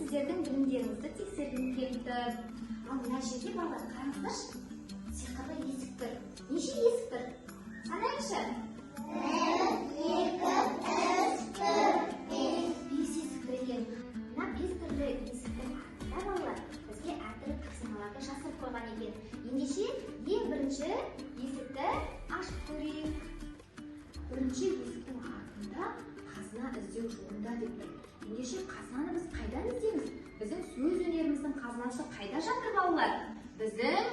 сіздердің білімдеріңізді тексергім келіп тұр. Ал мына жерде балалар қараңыздаршы. Сиқырлы есік тұр. Неше есік тұр? Санайыншы. 1, 2, 3, 4, 5. 5 есік тұр екен. Мына 5 түрлі есіктің артында балалар бізге әртүрлі тапсырмаларды жасап қойған екен. Ендеше ең бірінші есікті ашып көрейік. Бірінші есіктің артында қазына іздеу жолында деп тұр. Ендеше қазынаны біз қайдан іздейміз? Біздің сөз өнеріміздің қазынасы қайда жатыр балалар? Біздің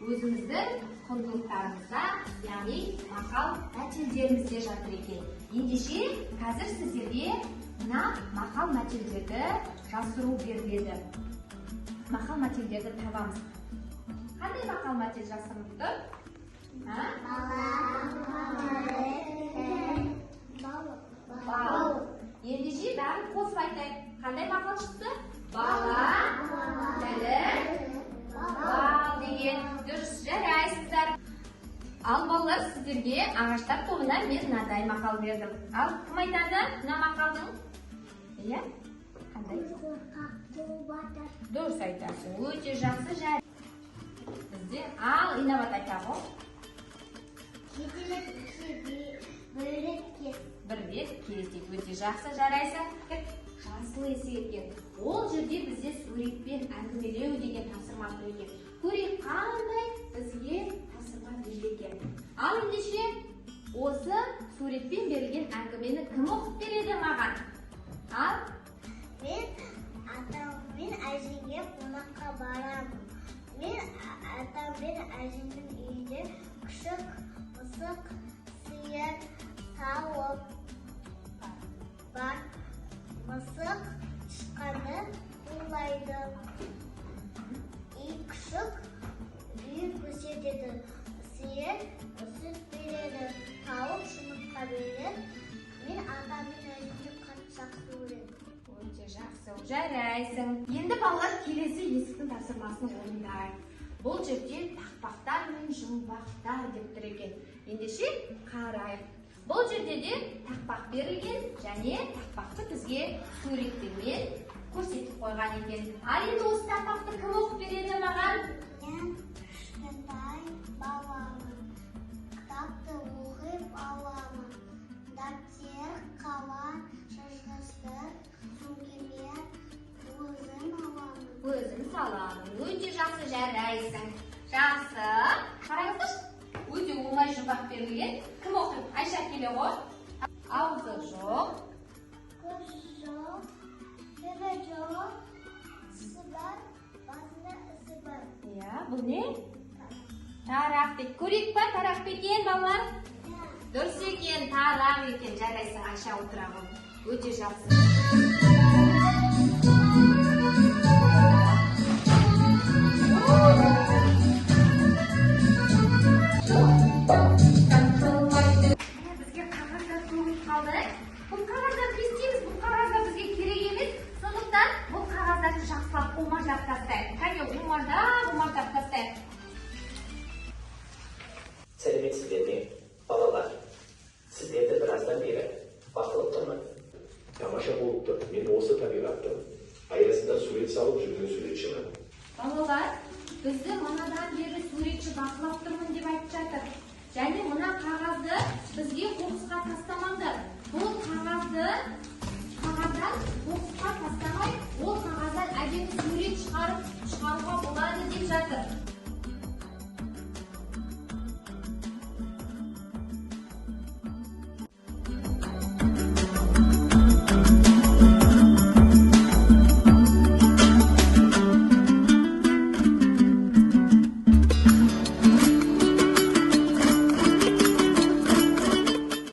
өзіміздің құндылықтарымызда, яғни мақал мәтелдерімізде жатыр екен. Ендеше қазір сіздерге мына мақал мәтелдерді жасыру беріледі. Мақал мәтелдерді табамыз. Қандай мақал мәтел жасырылды? Бал. Ендеше бәрін қосып айтайық. Қандай мақал шықты? Бала, тілі, бал деген. Дұрыс, жарайсыздар. Ал балалар, сіздерге ағаштар тобына мен мынадай мақал бердім. Ал кім айтады мына мақалдың? Иә? Қандай? Дұрыс айтасың. Өте жақсы, жай. Бізде ал инабат айтады ғой. Бір рет келесек. Өте жақсы, жарайсың. Жасыл есік екен. Ол жерде бізде суретпен әңгімелеу деген тапсырма тұр екен. Көрейік қандай бізге тапсырма берілген. Ал ендеше осы суретпен берілген әңгімені кім оқып береді маған? Ал? Мен атаммен әжемге қонаққа барамын. Мен атаммен әжемнің үйінде күшік, мысық, сиыр, тауық бар. Мысық тышқанды улайды. Күшік үй көрсетеді. Сиыр сүт береді. Тауық жұмыртқа береді. Мен атаммен әжемді қатты жақсы көремін. Өте жақсы, жарайсың. Енді балалар келесі есіктің тапсырмасын орындайық. Бұл жерде тақпақтар мен жұмбақтар деп тұр екен. Ендеше қарайық. Бұл жерде де тақпақ берілген және тақпақты бізге суреттермен көрсетіп қойған екен. Ал енді осы тақпақты кім оқып береді маған? Мен кішкентай баламын. Кітапты оқып аламын. Дәптер, қалам, шашқыштар, сөмкеме өзім аламын. Өзім саламын. Өте жақсы, жарайсың. Жақсы. Қараңыздаршы. Өте оңай жұмбақ берілген. Кім оқиды? Айша келе ғой. Аузы жоқ. Көз жоқ. Түрі жоқ. Тісі бар. Басында ісі бар. Иә, бұл не? Тарақ дейді. Көрейік па тарақ екен балалар? Дұрыс екен, тарақ екен. Жарайсың, Айша отырағын. Өте жақсы. Бізге қағаздар төгіліп қалды. Бұл қағаздарды не істейміз? Бұл қағаздар бізге керек емес. Сондықтан бұл қағаздарды жақсылап умаждап тастайық. Кәне умаждап тастайық. Сәлеметсіздер ме, балалар? Сіздерді біраздан бері бақылап тұрмын. Тамаша болып тұр. Мен осы табиғаттың аясында сурет салып жүрген суретшімін. Балалар, бізді мынадан бері суретші бақылап тұрмын деп айтып жатыр. Және мына қағазды бізге қоқысқа тастамаңдар. Бұл қағаздан қоқысқа тастамай, ол қағазды